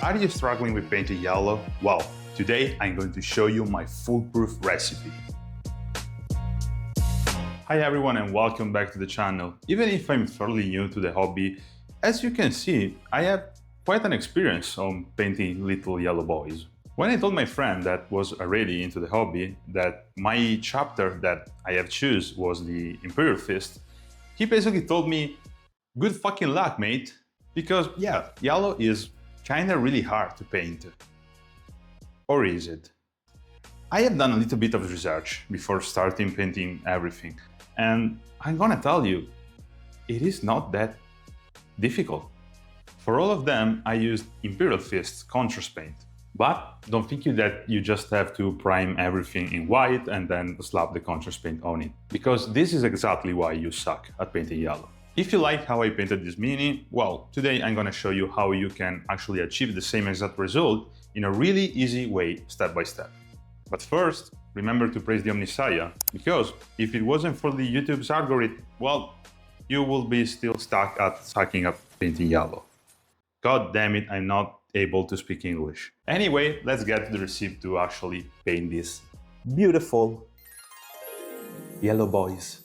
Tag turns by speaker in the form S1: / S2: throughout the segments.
S1: Are you struggling with painting yellow? Well, today I'm going to show you my foolproof recipe. Hi everyone and welcome back to the channel. Even if I'm fairly new to the hobby, as you can see, I have quite an experience on painting little yellow boys. When I told my friend that was already into the hobby that my chapter that I have choose was the Imperial Fist, he basically told me, good fucking luck, mate. Because yeah, yellow is kinda really hard to paint. Or is it? I have done a little bit of research before starting painting everything, and I'm gonna tell you, it is not that difficult. For all of them, I used Imperial Fist Contrast Paint. But don't think that you just have to prime everything in white and then slap the contrast paint on it, because this is exactly why you suck at painting yellow. If you like how I painted this mini, well, today I'm gonna show you how you can actually achieve the same exact result in a really easy way, step by step. But first, remember to praise the Omnisaya, because if it wasn't for the YouTube's algorithm, well, you will be still stuck at sucking at painting yellow. God damn it, I'm not able to speak English. Anyway, let's get to the recipe to actually paint these beautiful yellow boys.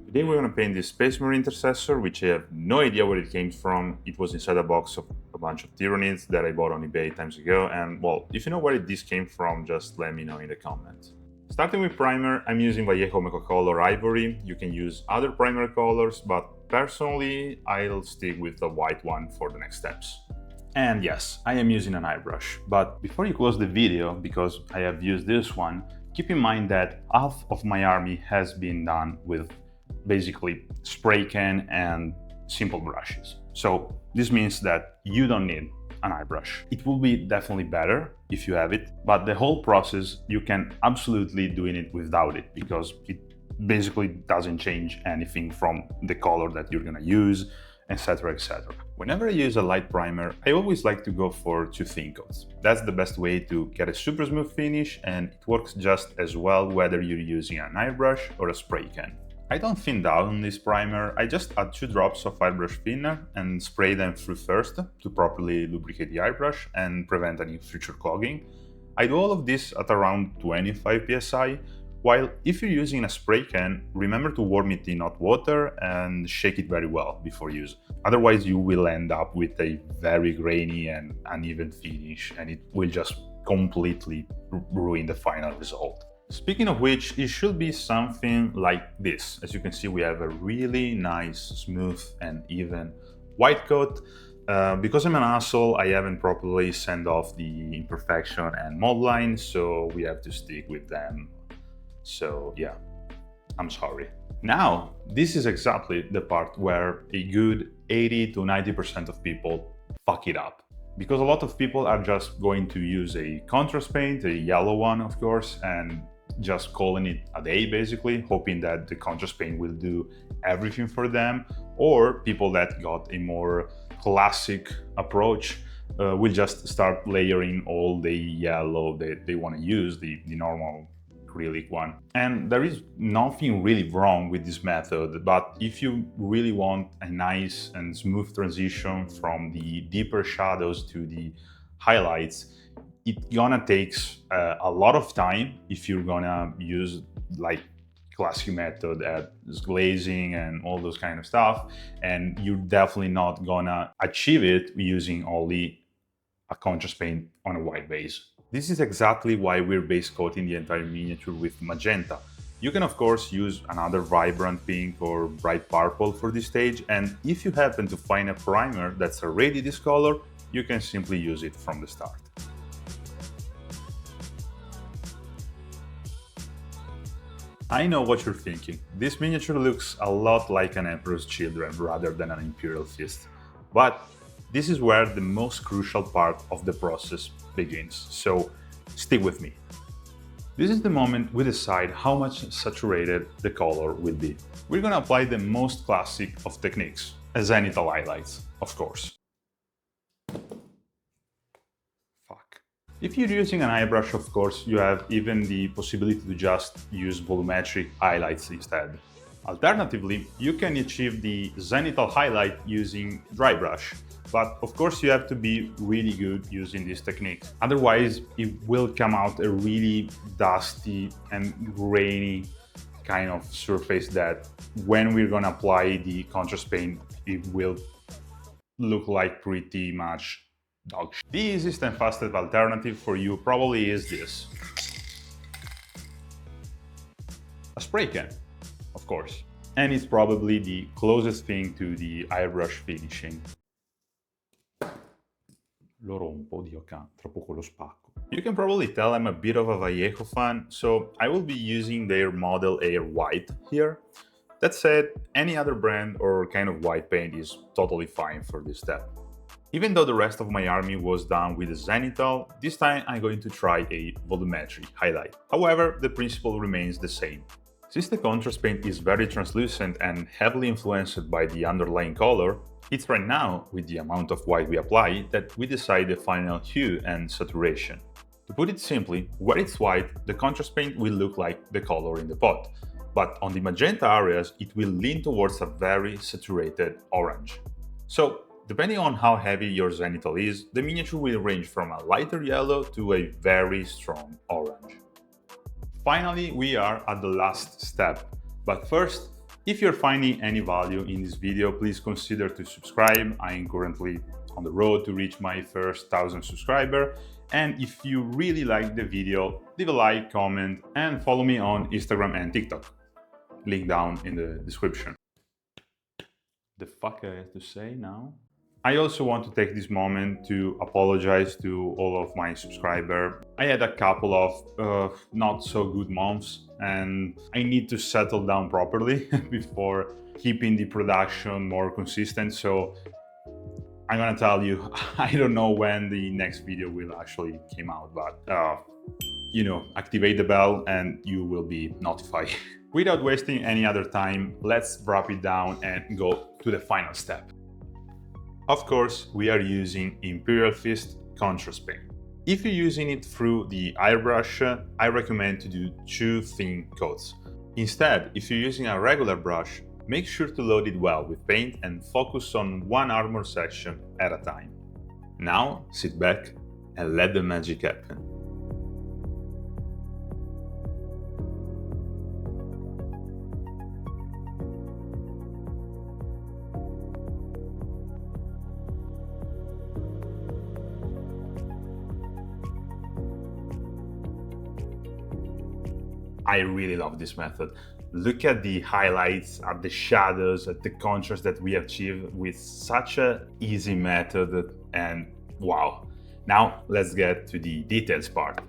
S1: Today we're going to paint this Space Marine Intercessor, which I have no idea where it came from. It was inside a box of a bunch of Tyranids that I bought on eBay times ago, and well, if you know where this came from, just let me know in the comments. Starting with primer, I'm using Vallejo Mecha Color Ivory. You can use other primer colors, but personally, I'll stick with the white one for the next steps. And yes, I am using an eye brush, but before you close the video, because I have used this one, keep in mind that half of my army has been done with basically spray can and simple brushes. So this means that you don't need an eye brush. It will be definitely better if you have it, but the whole process, you can absolutely doing it without it, because it basically doesn't change anything from the color that you're gonna use, etc, etc. Whenever I use a light primer, I always like to go for two thin coats. That's the best way to get a super smooth finish, and it works just as well whether you're using an eye brush or a spray can. I don't thin down this primer, I just add 2 drops of airbrush thinner and spray them through first to properly lubricate the airbrush and prevent any future clogging. I do all of this at around 25 psi, while if you're using a spray can, remember to warm it in hot water and shake it very well before use. Otherwise you will end up with a very grainy and uneven finish, and it will just completely ruin the final result. Speaking of which, it should be something like this. As you can see, we have a really nice, smooth and even white coat. Because I'm an asshole, I haven't properly sanded off the imperfection and mold lines, so we have to stick with them. So yeah, I'm sorry. Now, this is exactly the part where a good 80 to 90% of people fuck it up. Because a lot of people are just going to use a contrast paint, a yellow one of course, and just calling it a day basically, hoping that the contrast paint will do everything for them, or people that got a more classic approach will just start layering all the yellow that they want to use, the normal acrylic one. And there is nothing really wrong with this method, but if you really want a nice and smooth transition from the deeper shadows to the highlights, it's gonna takes a lot of time if you're gonna use like classic method as glazing and all those kind of stuff, and you're definitely not gonna achieve it using only a contrast paint on a white base. This is exactly why we're base coating the entire miniature with magenta. You can of course use another vibrant pink or bright purple for this stage, and if you happen to find a primer that's already this color, you can simply use it from the start. I know what you're thinking. This miniature looks a lot like an Emperor's Children rather than an Imperial Fist. But this is where the most crucial part of the process begins, so stick with me. This is the moment we decide how much saturated the color will be. We're gonna apply the most classic of techniques, a Zenithal highlights, of course. If you're using an eye brush, of course, you have even the possibility to just use volumetric highlights instead. Alternatively, you can achieve the Zenithal highlight using dry brush, but of course you have to be really good using this technique. Otherwise, it will come out a really dusty and grainy kind of surface that when we're gonna apply the contrast paint, it will look like pretty much dog shit. The easiest and fastest alternative for you probably is this. A spray can, of course. And it's probably the closest thing to the airbrush finishing. Lo rompo, Dio can, tra poco lo spacco. You can probably tell I'm a bit of a Vallejo fan, so I will be using their Model Air White here. That said, any other brand or kind of white paint is totally fine for this step. Even though the rest of my army was done with a Zenithal, this time I'm going to try a volumetric highlight. However, the principle remains the same. Since the contrast paint is very translucent and heavily influenced by the underlying color, it's right now, with the amount of white we apply, that we decide the final hue and saturation. To put it simply, where it's white, the contrast paint will look like the color in the pot, but on the magenta areas, it will lean towards a very saturated orange. So, depending on how heavy your Zenithal is, the miniature will range from a lighter yellow to a very strong orange. Finally, we are at the last step, but first, if you're finding any value in this video, please consider to subscribe. I am currently on the road to reach my first 1,000 subscribers, and if you really like the video, leave a like, comment, and follow me on Instagram and TikTok. Link down in the description. The fuck I have to say now? I also want to take this moment to apologize to all of my subscribers. I had a couple of not so good months and I need to settle down properly before keeping the production more consistent. So I'm gonna tell you, I don't know when the next video will actually come out, but you know, activate the bell and you will be notified. Without wasting any other time, let's wrap it down and go to the final step. Of course, we are using Imperial Fist Contrast Paint. If you're using it through the airbrush, I recommend to do 2 thin coats. Instead, if you're using a regular brush, make sure to load it well with paint and focus on one armor section at a time. Now, sit back and let the magic happen. I really love this method. Look at the highlights, at the shadows, at the contrast that we achieved with such an easy method, and wow. Now let's get to the details part.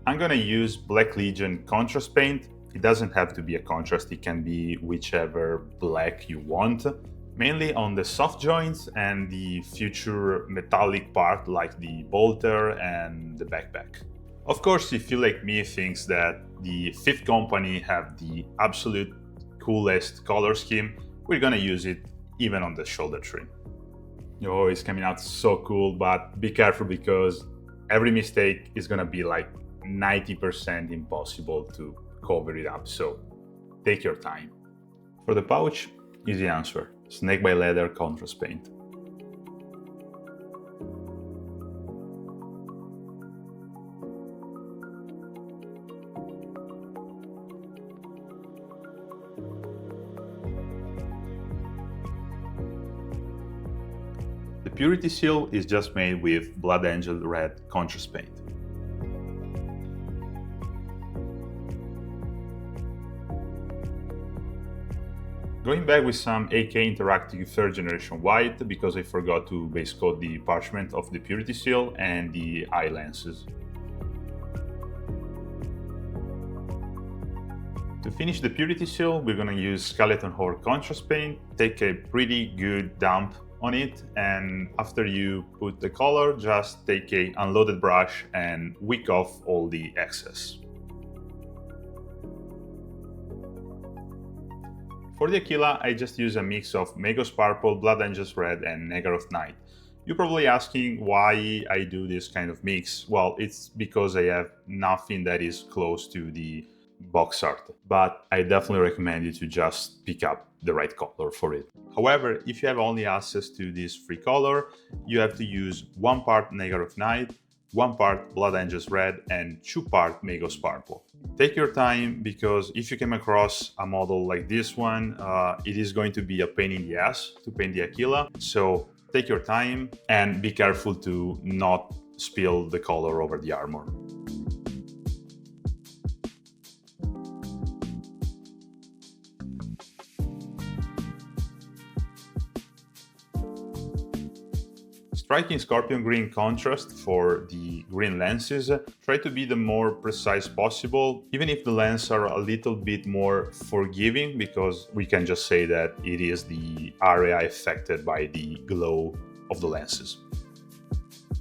S1: I'm gonna use Black Legion contrast paint. It doesn't have to be a contrast, it can be whichever black you want. Mainly on the soft joints and the future metallic part like the bolter and the backpack. Of course, if you like me thinks that the Fifth Company have the absolute coolest color scheme, we're gonna use it even on the shoulder trim. Oh, it's coming out so cool, but be careful because every mistake is gonna be like 90% impossible to cover it up, so take your time. For the pouch, easy answer, Snake by Leather contrast paint. The Purity Seal is just made with Blood Angel Red contrast paint. Going back with some AK Interactive 3rd Generation White because I forgot to base coat the parchment of the Purity Seal and the eye lenses. To finish the Purity Seal, we're gonna use Skeleton Horde contrast paint, take a pretty good dump on it, and after you put the color, just take a unloaded brush and wick off all the excess. For the Aquila, I just use a mix of Magos Purple, Blood Angels Red, and Nagaroth Night. You're probably asking why I do this kind of mix. Well, it's because I have nothing that is close to the box art, but I definitely recommend you to just pick up the right color for it. However, if you have only access to this free color, you have to use 1 part Negative Night, 1 part Blood Angels Red, and 2 part Magos Purple. Take your time, because if you came across a model like this one, it is going to be a pain in the ass to paint the Aquila. So take your time and be careful to not spill the color over the armor. Striking Scorpion Green contrast for the green lenses, try to be the more precise possible, even if the lenses are a little bit more forgiving, because we can just say that it is the area affected by the glow of the lenses.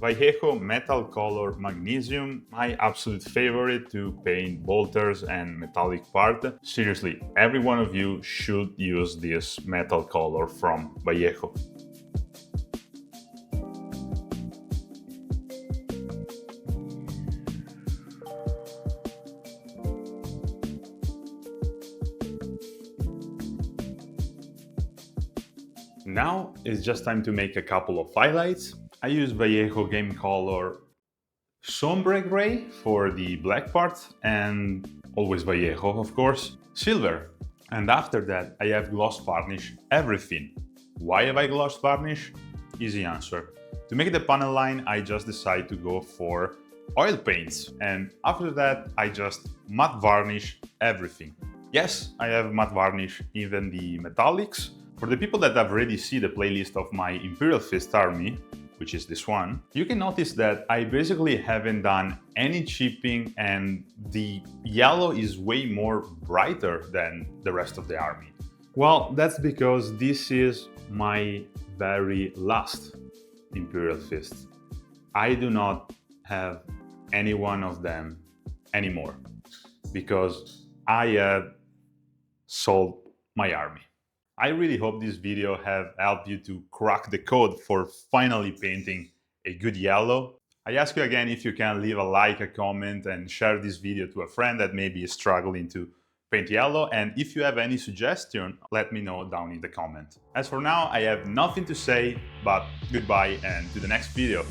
S1: Vallejo Metal Color Magnesium, my absolute favorite to paint bolters and metallic part. Seriously, every one of you should use this metal color from Vallejo. Now it's just time to make a couple of highlights. I use Vallejo Game Color Sombre Gray for the black part, and always Vallejo, of course, silver. And after that, I have gloss varnish everything. Why have I gloss varnish? Easy answer. To make the panel line, I just decide to go for oil paints, and after that, I just matte varnish everything. Yes, I have matte varnish even the metallics. For the people that have already seen the playlist of my Imperial Fist army, which is this one, you can notice that I basically haven't done any chipping, and the yellow is way more brighter than the rest of the army. Well, that's because this is my very last Imperial Fist. I do not have any one of them anymore, because I have sold my army. I really hope this video have helped you to crack the code for finally painting a good yellow. I ask you again if you can leave a like, a comment, and share this video to a friend that maybe is struggling to paint yellow. And if you have any suggestion, let me know down in the comment. As for now, I have nothing to say, but goodbye and to the next video.